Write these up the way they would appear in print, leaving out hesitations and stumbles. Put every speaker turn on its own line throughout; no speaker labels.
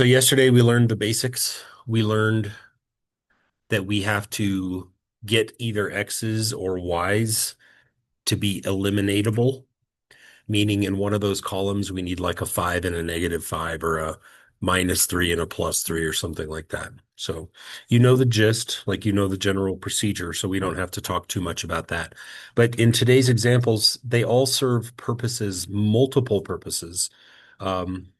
So yesterday we learned the basics. We learned that we have to get either X's or Y's to be eliminatable, meaning in one of those columns we need like a 5 and a -5 or a -3 and a +3 or something like that. So you know the gist, like you know the general procedure, so we don't have to talk too much about that. But in today's examples, they all serve purposes, multiple purposes. Um,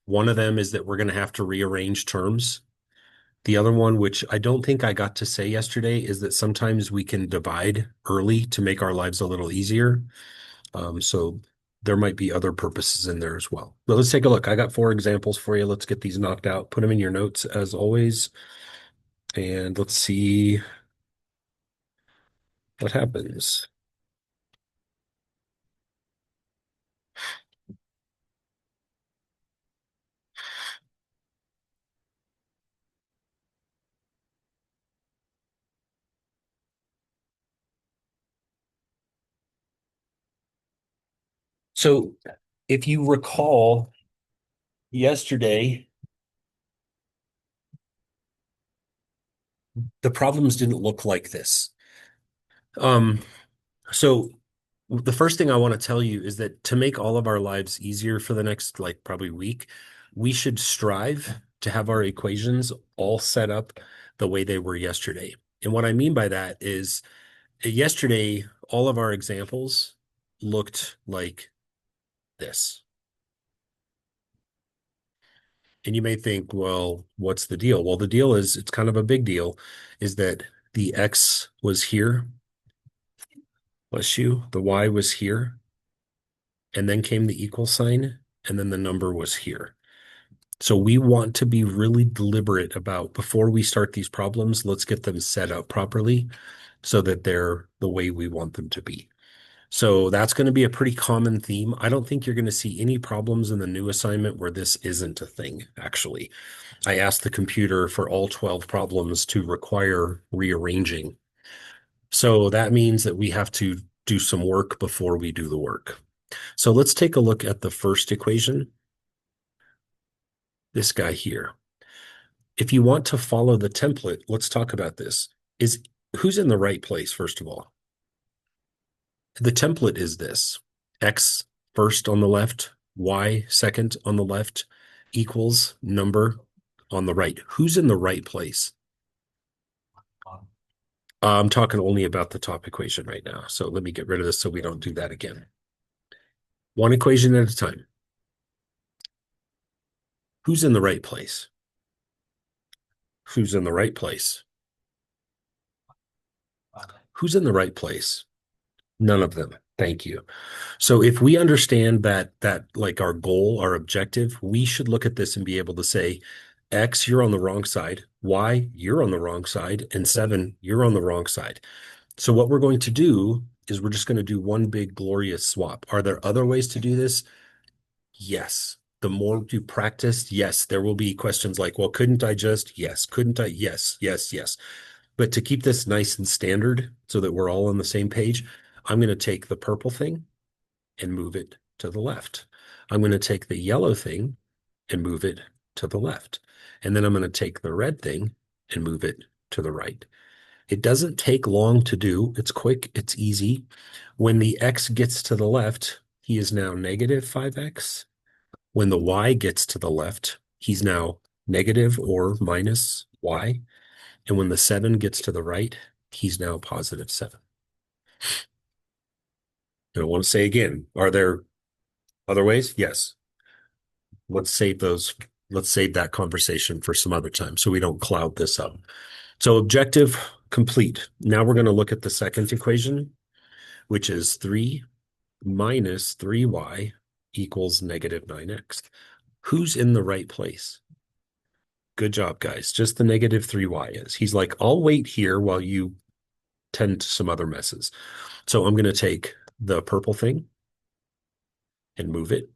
One of them is that we're going to have to rearrange terms. The other one, which I don't think I got to say yesterday, is that sometimes we can divide early to make our lives a little easier. So there might be other purposes in there as well. But let's take a look. I got four examples for you. Let's get these knocked out. Put them in your notes as always. And let's see what happens. So if you recall yesterday, the problems didn't look like this. Um, so the first thing I want to tell you is that to make all of our lives easier for the next, like, probably week, we should strive to have our equations all set up the way they were yesterday. And what I mean by that is yesterday, all of our examples looked like this. And you may think, well, what's the deal? Well, the deal is it's kind of a big deal, is that the X was here, bless you, the Y was here, and then came the equal sign, and then the number was here. So we want to be really deliberate about before we start these problems, let's get them set up properly so that they're the way we want them to be. So that's going to be a pretty common theme. I don't think you're going to see any problems in the new assignment where this isn't a thing, actually. I asked the computer for all 12 problems to require rearranging. So that means that we have to do some work before we do the work. So let's take a look at the first equation, this guy here. If you want to follow the template, let's talk about this. Is who's in the right place, first of all? The template is this: X first on the left, Y second on the left, equals number on the right. Who's in the right place? I'm talking only about the top equation right now. So let me get rid of this so we don't do that again. One equation at a time. Who's in the right place? Who's in the right place? Who's in the right place? None of them. Thank you. So if we understand that like our goal, our objective, we should look at this and be able to say, X, you're on the wrong side. Y, you're on the wrong side. And 7, you're on the wrong side. So what we're going to do is we're just going to do one big glorious swap. Are there other ways to do this? Yes. The more you practice, yes, there will be questions like, well, couldn't I just? Yes. Couldn't I? Yes, yes, yes. But to keep this nice and standard so that we're all on the same page, I'm going to take the purple thing and move it to the left. I'm going to take the yellow thing and move it to the left. And then I'm going to take the red thing and move it to the right. It doesn't take long to do. It's quick. It's easy. When the X gets to the left, he is now negative 5X. When the Y gets to the left, he's now negative or minus Y. And when the 7 gets to the right, he's now positive 7. And I want to say again, are there other ways? Yes. Let's save those. Let's save that conversation for some other time so we don't cloud this up. So objective complete. Now we're going to look at the second equation, which is 3 minus 3y equals negative 9x. Who's in the right place? Good job, guys. Just the negative 3y is. He's like, I'll wait here while you tend to some other messes. So I'm going to take the purple thing and move it.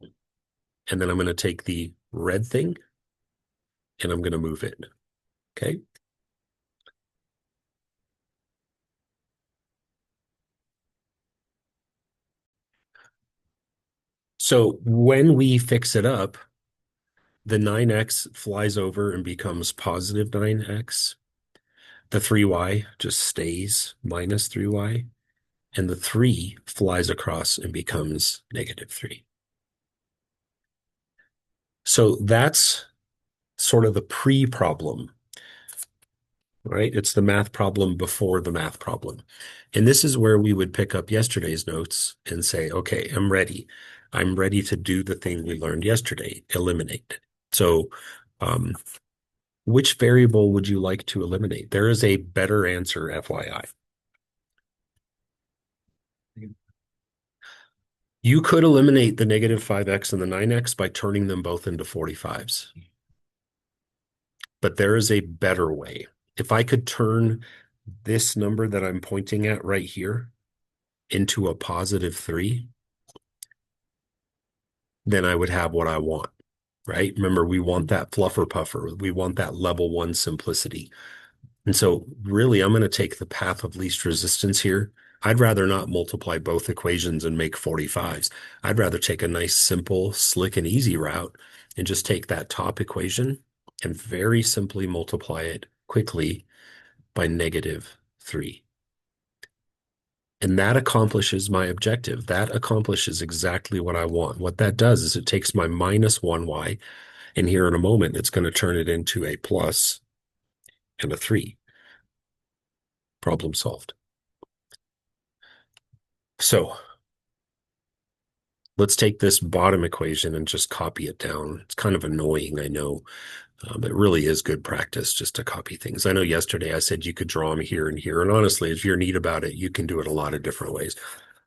And then I'm going to take the red thing and I'm going to move it. Okay. So when we fix it up, The 9x flies over and becomes positive 9x. The 3y just stays minus 3y. And the 3 flies across and becomes negative 3. So that's sort of the pre-problem, right? It's the math problem before the math problem. And this is where we would pick up yesterday's notes and say, okay, I'm ready. I'm ready to do the thing we learned yesterday, eliminate. So, um, which variable would you like to eliminate? There is a better answer, FYI. You could eliminate the negative 5x and the 9x by turning them both into 45s. But there is a better way. If I could turn this number that I'm pointing at right here into a positive 3, then I would have what I want, right? Remember, we want that fluffer puffer. We want that level 1 simplicity. And so really, I'm going to take the path of least resistance here. I'd rather not multiply both equations and make 45s. I'd rather take a nice, simple, slick, and easy route and just take that top equation and very simply multiply it quickly by negative 3. And that accomplishes my objective. That accomplishes exactly what I want. What that does is it takes my minus 1y, and here in a moment, it's going to turn it into a plus and a 3. Problem solved. So let's take this bottom equation and just copy it down. It's kind of annoying, I know. It really is good practice just to copy things. I know yesterday I said you could draw them here and here. And honestly, if you're neat about it, you can do it a lot of different ways.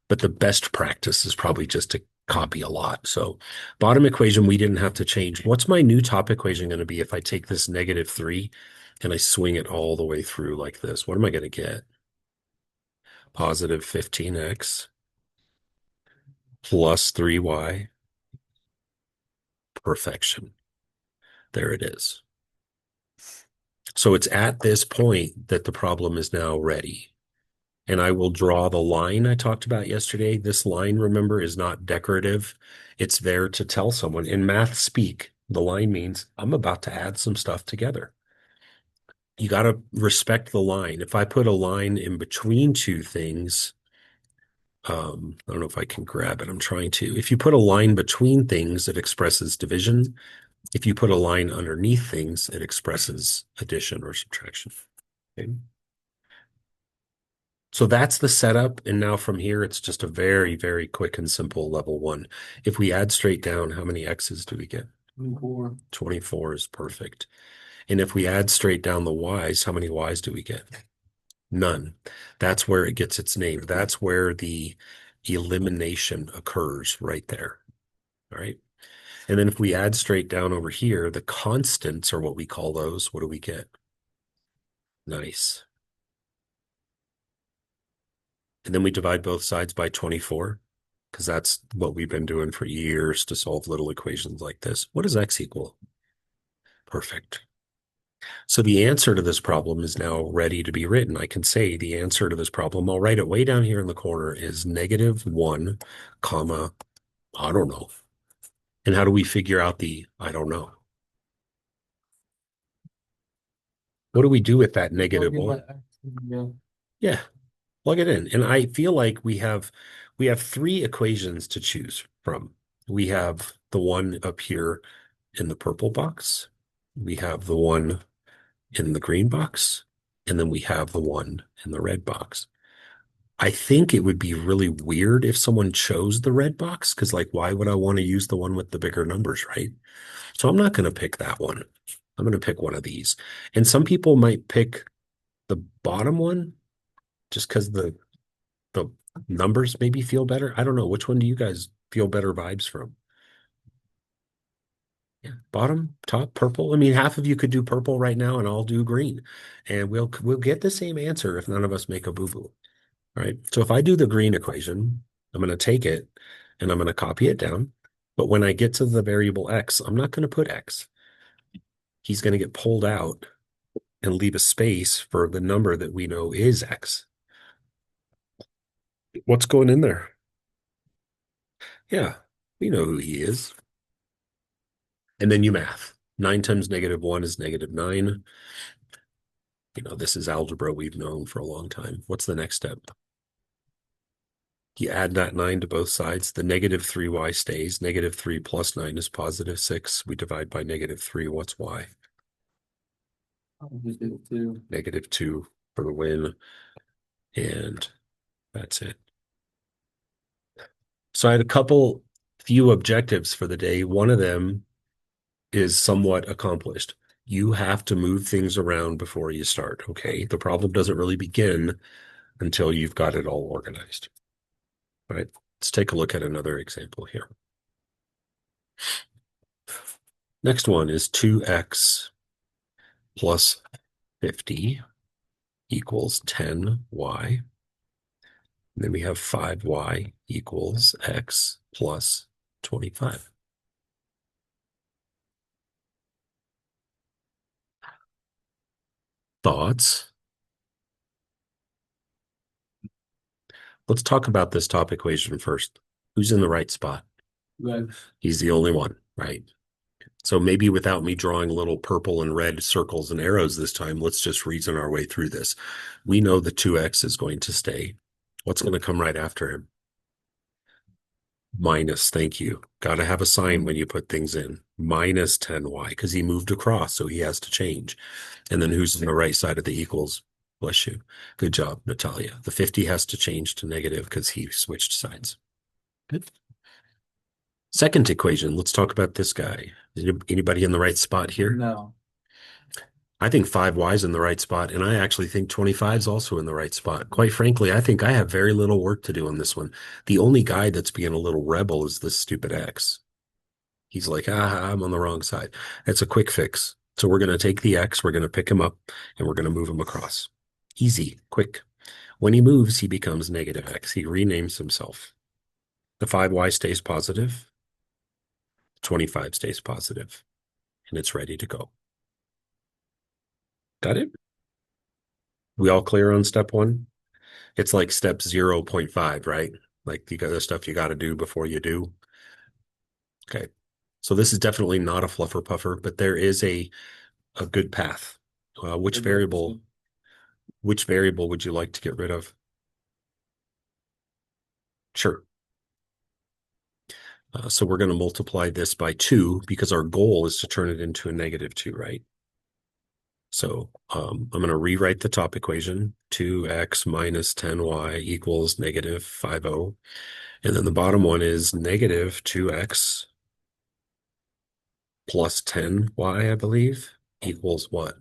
But the best practice is probably just to copy a lot. So bottom equation, we didn't have to change. What's my new top equation going to be if I take this negative 3 and I swing it all the way through like this? What am I going to get? Positive 15x plus 3y. Perfection. There it is. So it's at this point that the problem is now ready. And I will draw the line I talked about yesterday. This line, remember, is not decorative. It's there to tell someone. In math speak, the line means I'm about to add some stuff together. You got to respect the line. If I put a line in between two things, I don't know if I can grab it. I'm trying to. If you put a line between things, it expresses division. If you put a line underneath things, it expresses addition or subtraction. Okay. So that's the setup. And now from here, it's just a very, very quick and simple level 1. If we add straight down, how many x's do we get?
24.
24 is perfect. And if we add straight down the y's, how many y's do we get? None. That's where it gets its name. That's where the elimination occurs right there. All right. And then if we add straight down over here, the constants are what we call those. What do we get? Nice. And then we divide both sides by 24 because that's what we've been doing for years to solve little equations like this. What does x equal? Perfect. So the answer to this problem is now ready to be written. I can say the answer to this problem, I'll write it way down here in the corner, is negative 1, comma, I don't know. And how do we figure out the I don't know? What do we do with that negative 1?
Yeah.
Yeah, plug it in. And I feel like we have 3 equations to choose from. We have the one up here in the purple box. We have the one in the green box, and then we have the one in the red box. I think it would be really weird if someone chose the red box because, like, why would I want to use the one with the bigger numbers, right? So I'm not going to pick that one. I'm going to pick one of these. And some people might pick the bottom one just because the numbers maybe feel better. I don't know. Which one do you guys feel better vibes from? Yeah, bottom, top, purple. I mean, half of you could do purple right now, and I'll do green, and we'll get the same answer if none of us make a boo-boo. All right. So if I do the green equation, I'm going to take it and I'm going to copy it down. But when I get to the variable x, I'm not going to put x. He's going to get pulled out and leave a space for the number that we know is x. What's going in there? Yeah, we know who he is. And then you math. 9 times -1 is -9. This is algebra we've known for a long time. What's the next step? You add that 9 to both sides. The -3y stays. -3 plus 9 is +6. We divide by -3. What's y?
I'll just do 2.
-2 for the win. And that's it. So I had few objectives for the day. One of them is somewhat accomplished. You have to move things around before you start, okay? The problem doesn't really begin until you've got it all organized. All right, let's take a look at another example here. Next one is 2x plus 50 equals 10y. And then we have 5y equals x plus 25. Thoughts? Let's talk about this top equation first. Who's in the right spot?
Right.
He's the only one, right? So maybe without me drawing little purple and red circles and arrows this time, let's just reason our way through this. We know the 2x is going to stay. What's going to come right after him? Minus, thank you. Got to have a sign when you put things in. Minus 10y, because he moved across, so he has to change. And then who's on the right side of the equals? Bless you. Good job, Natalia. The 50 has to change to negative because he switched sides. Good. Second equation, let's talk about this guy. Is anybody in the right spot here?
No.
I think 5y is in the right spot, and I actually think 25 is also in the right spot. Quite frankly, I think I have very little work to do on this one. The only guy that's being a little rebel is this stupid x. He's like, I'm on the wrong side. It's a quick fix. So we're going to take the x, we're going to pick him up, and we're going to move him across. Easy, quick. When he moves, he becomes -x. He renames himself. The 5y stays positive. 25 stays positive, and it's ready to go. Got it? We all clear on step 1? It's like step 0.5, right? Like the other stuff you got to do before you do. Okay. So this is definitely not a fluffer puffer, but there is a good path. Which variable would you like to get rid of? Sure. So we're going to multiply this by 2 because our goal is to turn it into a -2, right? So I'm going to rewrite the top equation. 2x minus 10y equals -50. And then the bottom one is -2x plus 10y, I believe, equals what?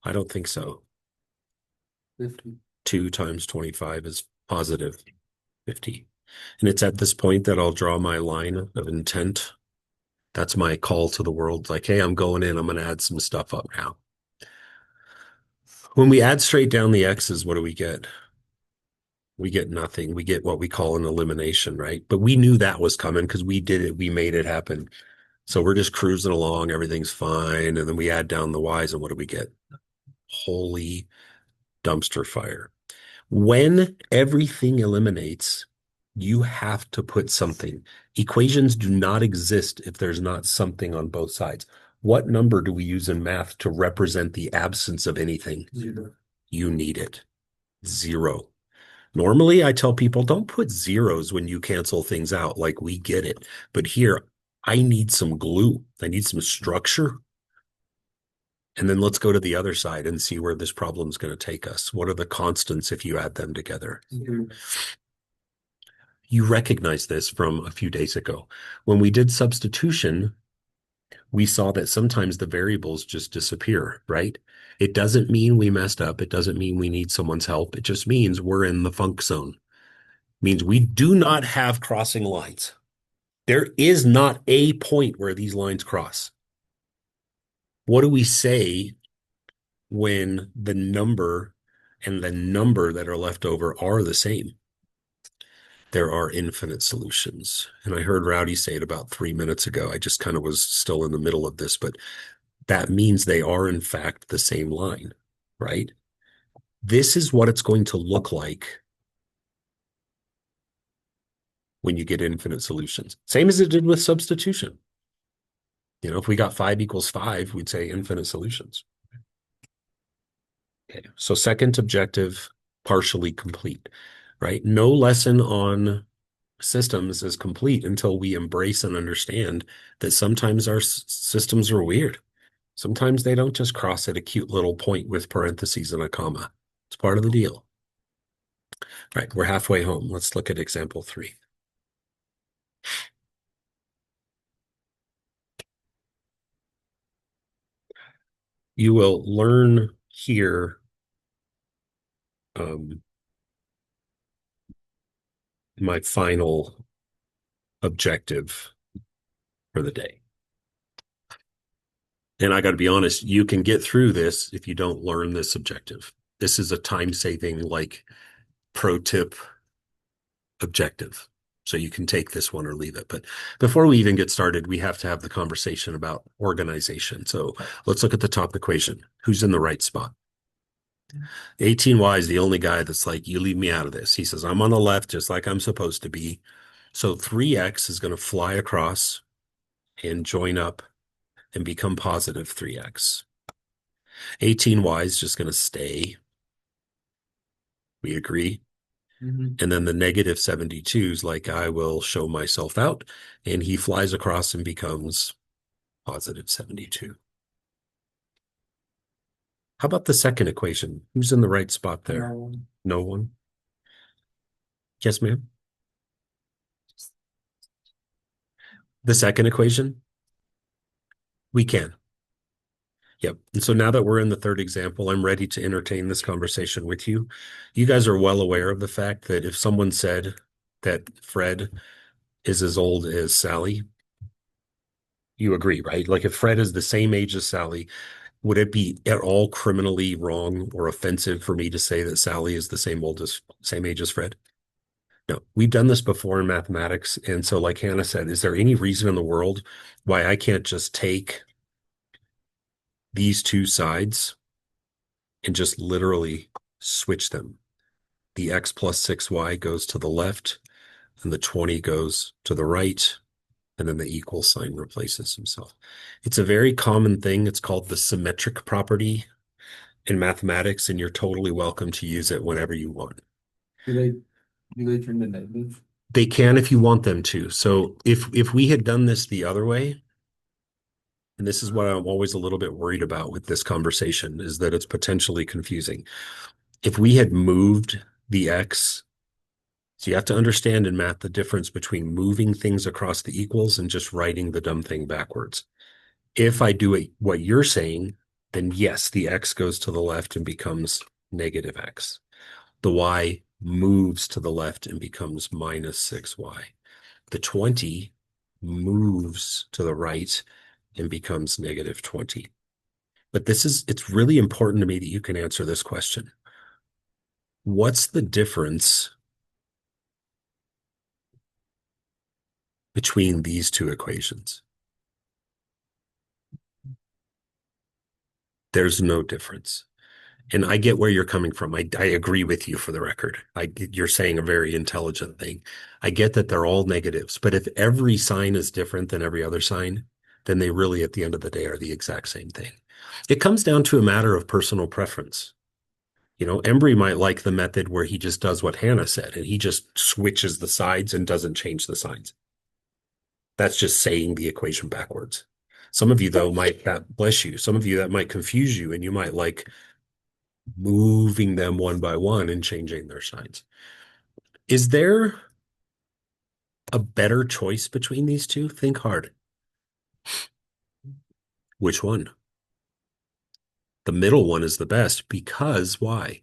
I don't think so.
50.
2 times 25 is positive 50. And it's at this point that I'll draw my line of intent. That's my call to the world. Like, hey, I'm going in. I'm going to add some stuff up now. When we add straight down the x's, what do we get? We get nothing. We get what we call an elimination, right? But we knew that was coming because we did it. We made it happen. So we're just cruising along. Everything's fine. And then we add down the y's, and what do we get? Holy dumpster fire. When everything eliminates, you have to put something. Equations do not exist if there's not something on both sides. What number do we use in math to represent the absence of anything?
0.
You need it. 0. Normally, I tell people don't put zeros when you cancel things out. Like, we get it. But here, I need some glue. I need some structure. And then let's go to the other side and see where this problem is going to take us. What are the constants if you add them together?
0.
You recognize this from a few days ago. When we did substitution, we saw that sometimes the variables just disappear, right? It doesn't mean we messed up. It doesn't mean we need someone's help. It just means we're in the funk zone. It means we do not have crossing lines. There is not a point where these lines cross. What do we say when the number and the number that are left over are the same? There are infinite solutions. And I heard Rowdy say it about 3 minutes ago. I just kind of was still in the middle of this, but that means they are, in fact, the same line, right? This is what it's going to look like when you get infinite solutions. Same as it did with substitution. If we got 5 = 5, we'd say infinite solutions. Okay. So second objective, partially complete, right? No lesson on systems is complete until we embrace and understand that sometimes our systems are weird. Sometimes they don't just cross at a cute little point with parentheses and a comma. It's part of the deal. Right, we're halfway home. Let's look at example 3. You will learn here um, my final objective for the day. And I got to be honest, you can get through this if you don't learn this objective. This is a time-saving, like, pro tip objective. So you can take this one or leave it. But before we even get started, we have to have the conversation about organization. So let's look at the top equation. Who's in the right spot? 18y is the only guy that's like, you leave me out of this. He says, I'm on the left just like I'm supposed to be. So 3x is going to fly across and join up and become positive 3x. 18y is just going to stay. We agree.
Mhm.
And then the negative 72 is like, I will show myself out. And he flies across and becomes positive 72. How about the second equation? Who's in the right spot there?
No.
No one? Yes, ma'am. The second equation? We can. Yep. And so now that we're in the third example, I'm ready to entertain this conversation with you. You guys are well aware of the fact that if someone said that Fred is as old as Sally, you agree, right? Like if Fred is the same age as Sally, would it be at all criminally wrong or offensive for me to say that Sally is the same age as Fred? No, we've done this before in mathematics. And so, like Hannah said, is there any reason in the world why I can't just take these two sides and just literally switch them? The x plus 6y goes to the left, and the 20 goes to the right, and then the equal sign replaces himself. It's a very common thing. It's called the symmetric property in mathematics, and you're totally welcome to use it whenever you want.
Do they do they turn to negative?
They can if you want them to. So if we had done this the other way, and this is what I'm always a little bit worried about with this conversation, is that it's potentially confusing. If we had moved the x, so you have to understand in math the difference between moving things across the equals and just writing the dumb thing backwards. If I do it what you're saying, then yes, the x goes to the left and becomes negative x. The y moves to the left and becomes minus 6y. The 20 moves to the right and becomes negative 20. But it's really important to me that you can answer this question. What's the difference between these two equations? There's no difference. And I get where you're coming from. I agree with you for the record. You're saying a very intelligent thing. I get that they're all negatives, but if every sign is different than every other sign, then they really, at the end of the day, are the exact same thing. It comes down to a matter of personal preference. Embry might like the method where he just does what Hannah said, and he just switches the sides and doesn't change the signs. That's just saying the equation backwards. Some of you, though, that bless you. Some of you, that might confuse you, and you might like moving them one by one and changing their signs. Is there a better choice between these two? Think hard. Which one? The middle one is the best because why?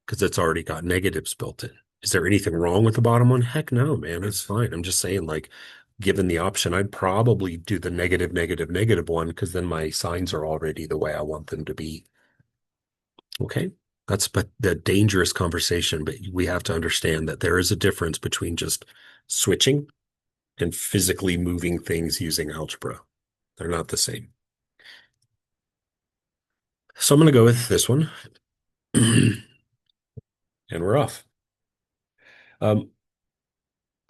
Because it's already got negatives built in. Is there anything wrong with the bottom one? Heck no, man. It's fine. I'm just saying, like, given the option, I'd probably do the negative, negative, negative one because then my signs are already the way I want them to be. Okay. That's but the dangerous conversation, but we have to understand that there is a difference between just switching and physically moving things using algebra. They're not the same. So I'm going to go with this one. And we're off. I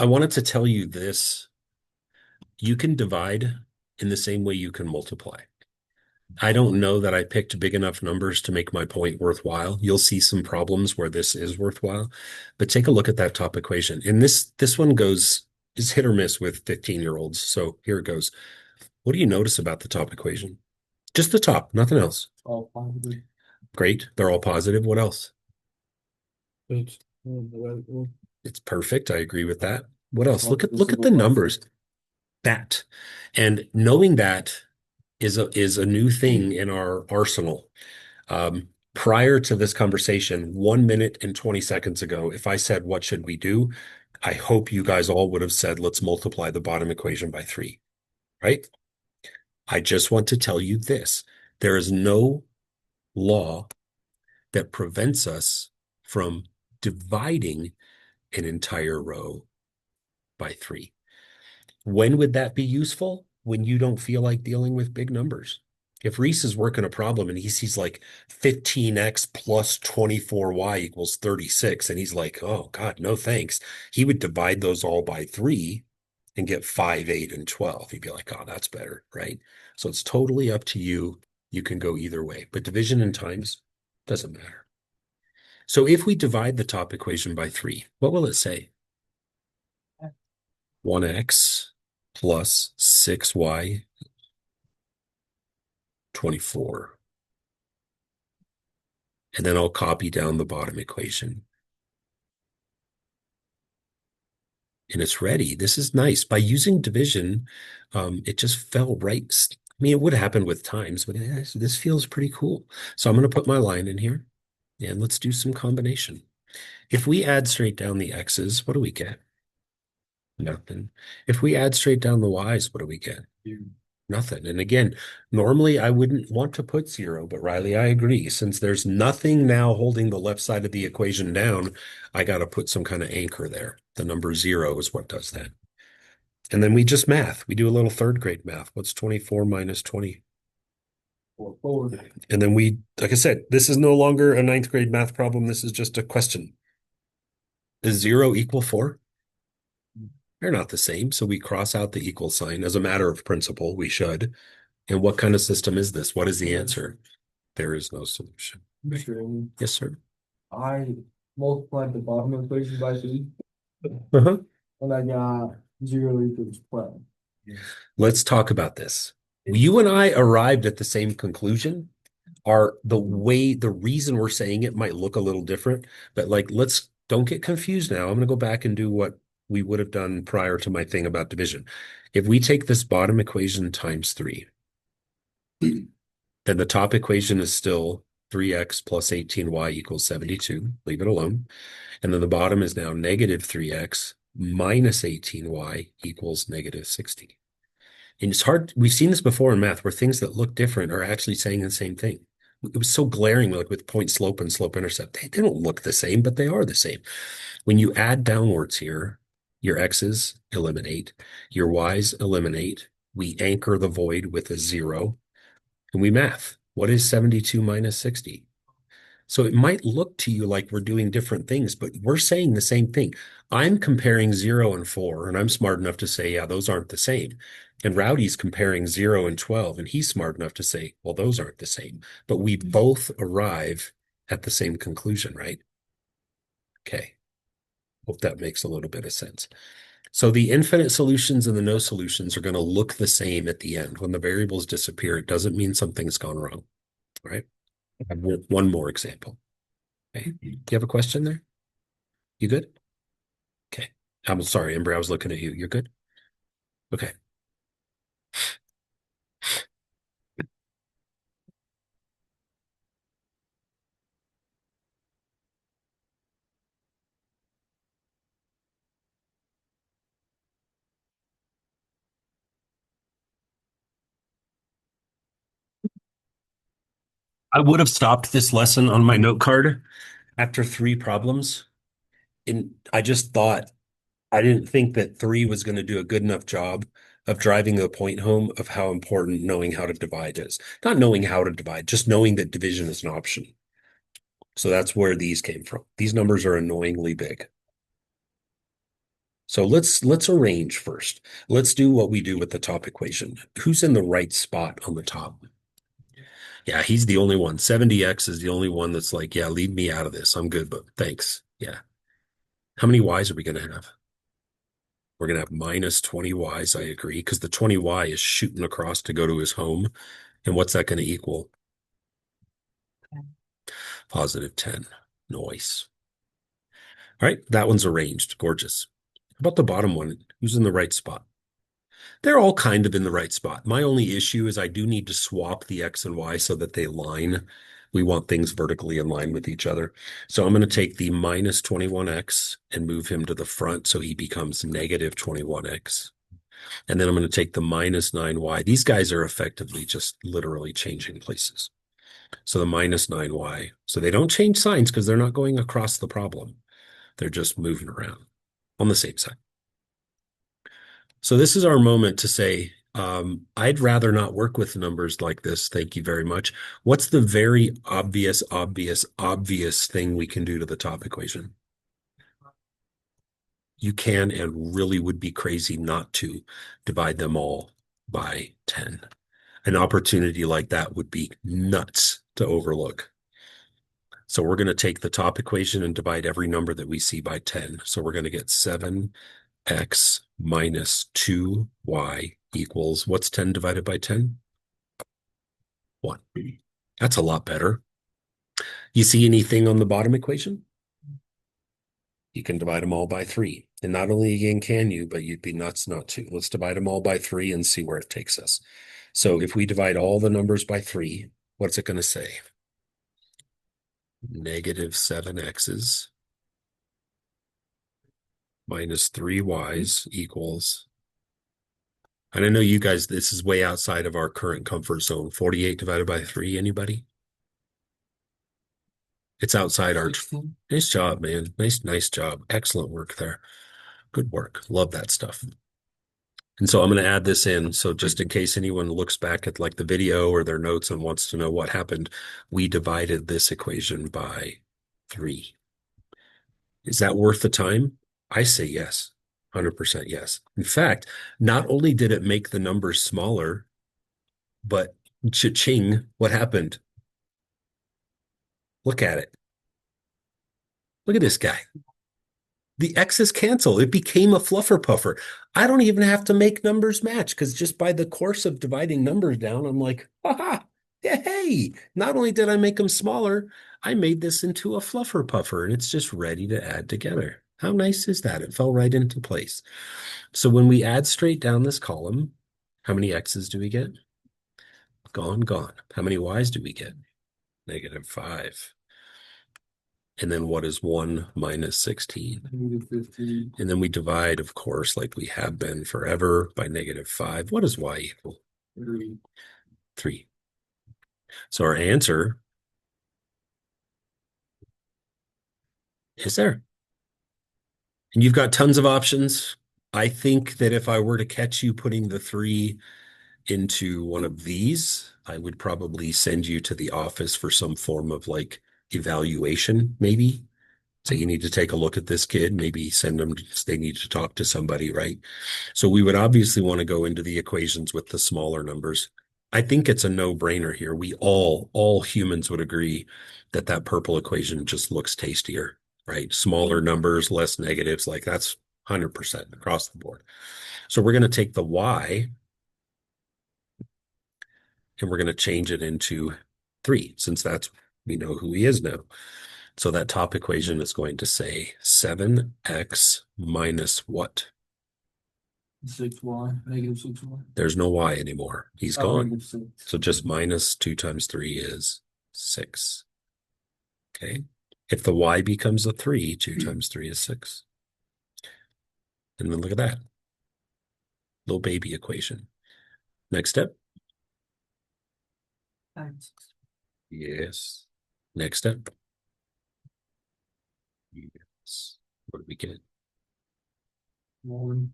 wanted to tell you this. You can divide in the same way you can multiply. I don't know that I picked big enough numbers to make my point worthwhile. You'll see some problems where this is worthwhile, but take a look at that top equation. And this one is hit or miss with 15-year-olds. So here it goes. What do you notice about the top equation? Just the top, nothing else.
All positive.
Great. They're all positive. What else?
It's all
It's perfect. I agree with that. What else? Look at the
visible by
numbers. That. And knowing that is a new thing in our arsenal. Prior to this conversation, 1 minute and 20 seconds ago, if I said, what should we do? I hope you guys all would have said, let's multiply the bottom equation by 3, right? I just want to tell you this. There is no law that prevents us from dividing an entire row by 3. When would that be useful? When you don't feel like dealing with big numbers. If Reese is working a problem and he sees like 15x plus 24y equals 36, and he's like, oh God, no thanks. He would divide those all by 3 and get 5, 8, and 12. He'd be like, oh, that's better, right? So it's totally up to you. You can go either way, but division and times doesn't matter. So if we divide the top equation by 3, what will it say? 1x plus 6y 24. And then I'll copy down the bottom equation. And it's ready. This is nice. By using division, it just fell right. I mean, it would happen with times, but this feels pretty cool. So I'm going to put my line in here, and let's do some combination. If we add straight down the x's, what do we get? Nothing. If we add straight down the y's, what do we get? Nothing. And again, normally I wouldn't want to put 0, but Riley, I agree. Since there's nothing now holding the left side of the equation down, I got to put some kind of anchor there. The number 0 is what does that. And then we just math. We do a little third grade math. What's 24 minus 20?
forward.
And then we, like I said, this is no longer a ninth grade math problem. This is just a question. Does 0 equal 4? They're not the same. So we cross out the equal sign. As a matter of principle, we should. And what kind of system is this? What is the answer? There is no solution.
Sure.
Yes, sir.
I multiplied the bottom equation by 3,
Uh-huh.
and I got 0 equals 12.
Let's talk about this. You and I arrived at the same conclusion. The reason we're saying it might look a little different, but like, don't get confused now. I'm going to go back and do what we would have done prior to my thing about division. If we take this bottom equation times 3, then the top equation is still 3x plus 18y equals 72. Leave it alone. And then the bottom is now negative 3x minus 18y equals negative 60. And it's hard. We've seen this before in math where things that look different are actually saying the same thing. It was so glaring, like with point slope and slope intercept. They don't look the same, but they are the same. When you add downwards here, your x's eliminate, your y's eliminate. We anchor the void with a 0, and we math. What is 72 minus 60? So it might look to you like we're doing different things, but we're saying the same thing. I'm comparing 0 and 4, and I'm smart enough to say, yeah, those aren't the same. And Rowdy's comparing 0 and 12, and he's smart enough to say, well, those aren't the same. But we both arrive at the same conclusion, right? Okay. Hope that makes a little bit of sense. So the infinite solutions and the no solutions are going to look the same at the end. When the variables disappear, it doesn't mean something's gone wrong, right? I have one more example. Okay. Do you have a question there? You good? Okay. I'm sorry, Amber, I was looking at you. You're good? Okay. I would have stopped this lesson on my note card after 3 problems. And I just thought, I didn't think that 3 was going to do a good enough job of driving the point home of how important knowing how to divide is. Not knowing how to divide, just knowing that division is an option. So that's where these came from. These numbers are annoyingly big. So let's arrange first. Let's do what we do with the top equation. Who's in the right spot on the top? Yeah, he's the only one. 70x is the only one that's like, yeah, leave me out of this. I'm good, but thanks. Yeah. How many y's are we going to have? We're going to have minus 20 y's. I agree, because the 20y is shooting across to go to his home. And what's that going to equal? Positive 10. Noise. All right, that one's arranged. Gorgeous. How about the bottom one? Who's in the right spot? They're all kind of in the right spot. My only issue is I do need to swap the X and Y so that they line. We want things vertically in line with each other. So I'm going to take the minus 21X and move him to the front so he becomes negative 21X. And then I'm going to take the minus 9Y. These guys are effectively just literally changing places. So the minus 9Y. So they don't change signs because they're not going across the problem. They're just moving around on the same side. So this is our moment to say, I'd rather not work with numbers like this. Thank you very much. What's the very obvious thing we can do to the top equation? You can and really would be crazy not to divide them all by 10. An opportunity like that would be nuts to overlook. So we're going to take the top equation and divide every number that we see by 10. So we're going to get 7x minus 2y equals, what's 10 divided by 10? 1. That's a lot better. You see anything on the bottom equation? You can divide them all by 3. And not only again can you, but you'd be nuts not to. Let's divide them all by 3 and see where it takes us. So if we divide all the numbers by 3, what's it going to say? Negative 7x's minus 3y's equals, and I know you guys, this is way outside of our current comfort zone. 48 divided by 3, anybody? It's outside our,
16.
nice job, man. Nice job. Excellent work there. Good work. Love that stuff. And so I'm going to add this in. So just in case anyone looks back at like the video or their notes and wants to know what happened, we divided this equation by 3. Is that worth the time? I say yes. 100% yes. In fact, not only did it make the numbers smaller, but cha-ching, what happened? Look at it. Look at this guy. The X's cancel. It became a fluffer puffer. I don't even have to make numbers match because just by the course of dividing numbers down, I'm like, haha, hey, not only did I make them smaller, I made this into a fluffer puffer and it's just ready to add together. How nice is that? It fell right into place. So when we add straight down this column, how many X's do we get? Gone, gone. How many Y's do we get? Negative 5. And then what is 1 minus 16?
Negative 15.
And then we divide, of course, like we have been forever, by negative 5. What does y equal?
3.
3. So our answer is there. And you've got tons of options. I think that if I were to catch you putting the 3 into one of these, I would probably send you to the office for some form of like evaluation, maybe. So you need to take a look at this kid, maybe send them, they need to talk to somebody, right? So we would obviously want to go into the equations with the smaller numbers. I think it's a no-brainer here. We all humans would agree that that purple equation just looks tastier, right? Smaller numbers, less negatives, like that's 100% across the board. So we're going to take the y and we're going to change it into 3, since that's, we know who he is now. So that top equation is going to say 7x minus what?
6y. Negative 6y.
There's no y anymore. He's
Oh,
gone.
negative 6.
So just minus 2 times 3 is 6. Okay. If the y becomes a 3, 2 times 3 is 6. And then look at that. Little baby equation. Next step.
Thanks.
Yes. Next step. Yes. What do we get?
1.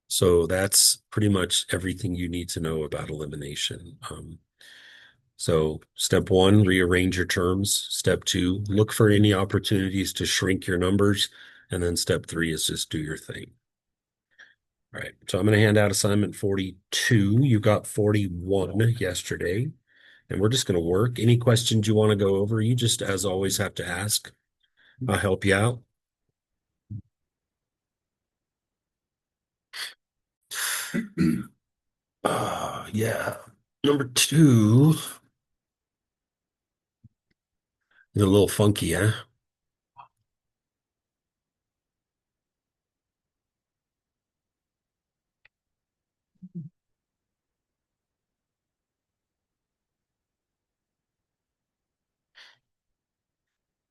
So that's pretty much everything you need to know about elimination. So step 1, rearrange your terms. Step 2, look for any opportunities to shrink your numbers. And then step 3 is just do your thing. All right. So I'm going to hand out assignment 42. You got 41 yesterday, and we're just going to work. Any questions you want to go over, you just, as always, have to ask. I'll help you out. Yeah. Number 2 is a little funky, huh?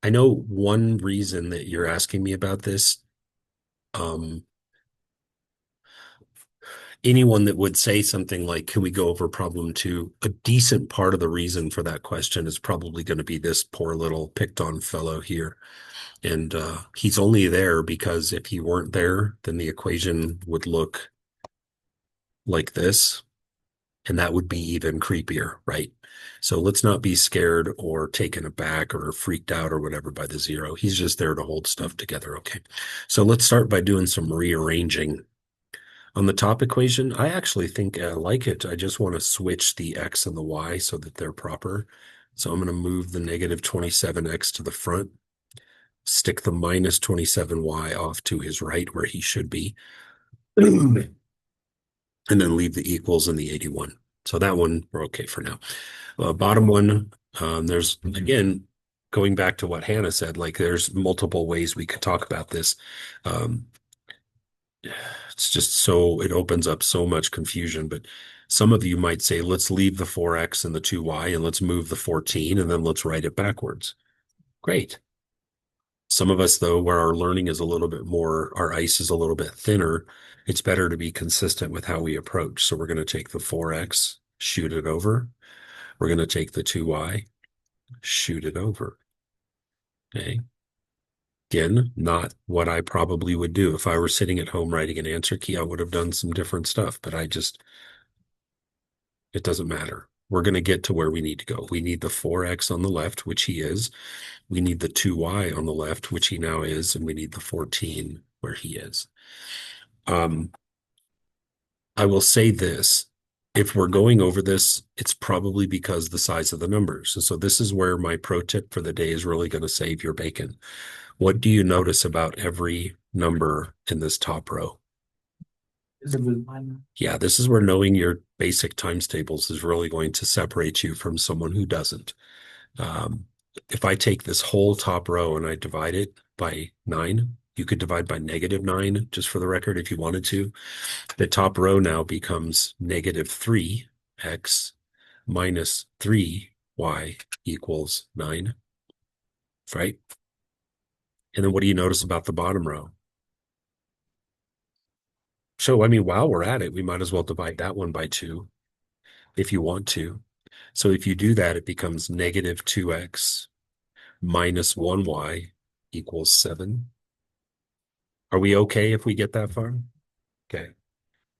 I know one reason that you're asking me about this. Um, Anyone that would say something like, can we go over problem 2? A decent part of the reason for that question is probably going to be this poor little picked on fellow here. And he's only there because if he weren't there, then the equation would look like this, and that would be even creepier, right? So let's not be scared or taken aback or freaked out or whatever by the zero. He's just there to hold stuff together. Okay. So let's start by doing some rearranging. On the top equation, I actually think I like it. I just want to switch the x and the y so that they're proper. So I'm going to move the negative 27x to the front, stick the minus 27y off to his right where he should be, and then leave the equals in the 81. So that one, we're okay for now. Bottom one, there's, again, going back to what Hannah said, like there's multiple ways we could talk about this. Um, it's just so, it opens up so much confusion, but some of you might say, let's leave the 4x and the 2y and let's move the 14 and then let's write it backwards. Great. Some of us, though, where our learning is a little bit more, our ice is a little bit thinner, it's better to be consistent with how we approach. So we're going to take the 4x, shoot it over. We're going to take the 2y, shoot it over. Okay. Again, not what I probably would do. If I were sitting at home writing an answer key, I would have done some different stuff, but it doesn't matter. We're going to get to where we need to go. We need the 4x on the left, which he is. We need the 2y on the left, which he now is, and we need the 14 where he is. I will say this. If we're going over this, it's probably because the size of the numbers. And so this is where my pro tip for the day is really going to save your bacon. What do you notice about every number in this top row? Yeah, this is where knowing your basic times tables is really going to separate you from someone who doesn't. Um, if I take this whole top row and I divide it by 9, you could divide by -9, just for the record, if you wanted to. The top row now becomes -3x minus 3y equals 9, right? And then what do you notice about the bottom row? So, I mean, while we're at it, we might as well divide that one by 2 if you want to. So if you do that, it becomes -2x minus 1y equals 7. Are we okay if we get that far? Okay.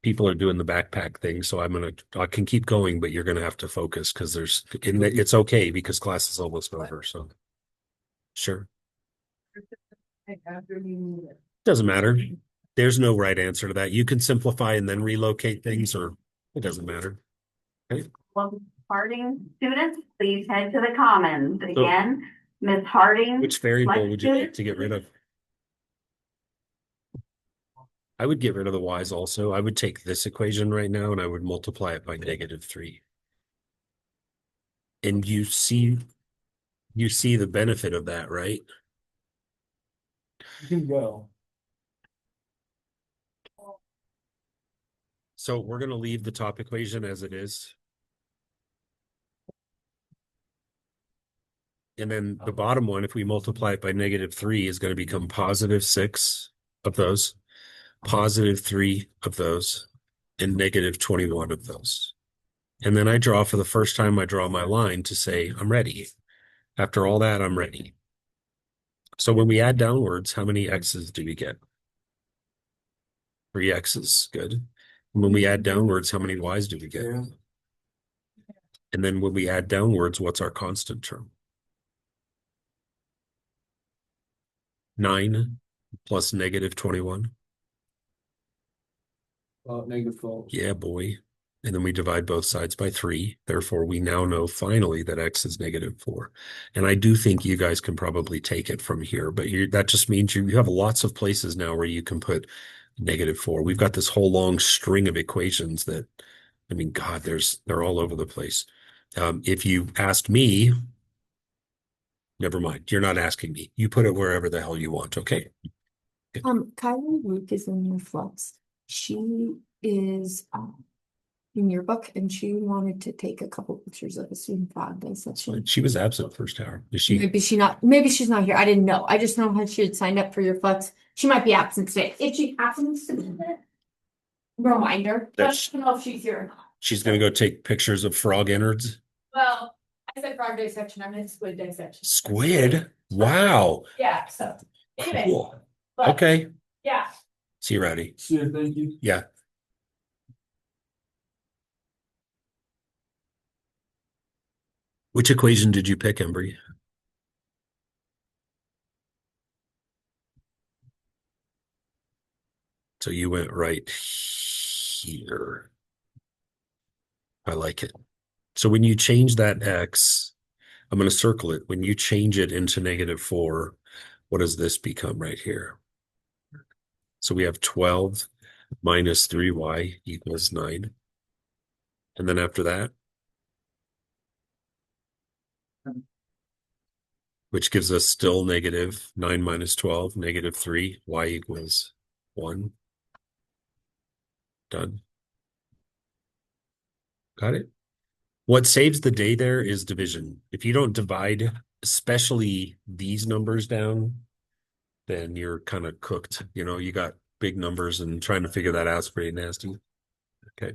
People are doing the backpack thing, so I can keep going, but you're gonna have to focus because it's okay because class is almost over. So sure. Doesn't matter. There's no right answer to that. You can simplify and then relocate things, or it doesn't matter. Okay.
Well, Harding students, please head to the commons. Again, Miss Harding.
Which variable would you like to get rid of? I would get rid of the y's also. I would take this equation right now and I would multiply it by -3. And you see the benefit of that, right?
You can go.
So we're going to leave the top equation as it is. And then the bottom one, if we multiply it by -3, is going to become +6 of those, +3 of those, and -21 of those. And then I draw, for the first time, I draw my line to say, I'm ready. After all that, I'm ready. So when we add downwards, how many x's do we get? 3 x's, good. And when we add downwards, how many y's do we get?
Yeah.
And then when we add downwards, what's our constant term? 9. plus negative 21.
Negative 12.
Yeah, boy. And then we divide both sides by 3. Therefore, we now know finally that x is negative 4. And I do think you guys can probably take it from here, but that just means you have lots of places now where you can put negative 4. We've got this whole long string of equations that, I mean, God, they're all over the place. If you asked me, never mind. You're not asking me. You put it wherever the hell you want. Okay.
Kylie Luke is in your flux. She is in your book and she wanted to take a couple pictures of a student fog dissection.
She was absent first hour. Is she?
Maybe she's not here. I didn't know. I just know how she had signed up for your flux. She might be absent today. If she happens to be there, reminder. I don't know if she's here or not.
She's gonna go take pictures of frog innards.
Well, I said frog dissection. I meant squid dissection.
Squid? Wow.
Yeah, so anyway.
Cool.
But,
Okay.
yeah.
See you, Rowdy.
See you, thank you.
Yeah. Which equation did you pick, Embry? So you went right here. I like it. So when you change that x, I'm going to circle it. When you change it into negative 4, what does this become right here? So we have 12 minus 3y equals 9. And then after that, which gives us still negative 9 minus 12, negative 3, y equals 1. Done. Got it? What saves the day there is division. If you don't divide, especially these numbers down, then you're kind of cooked. You know, you got big numbers and trying to figure that out is pretty nasty. Okay.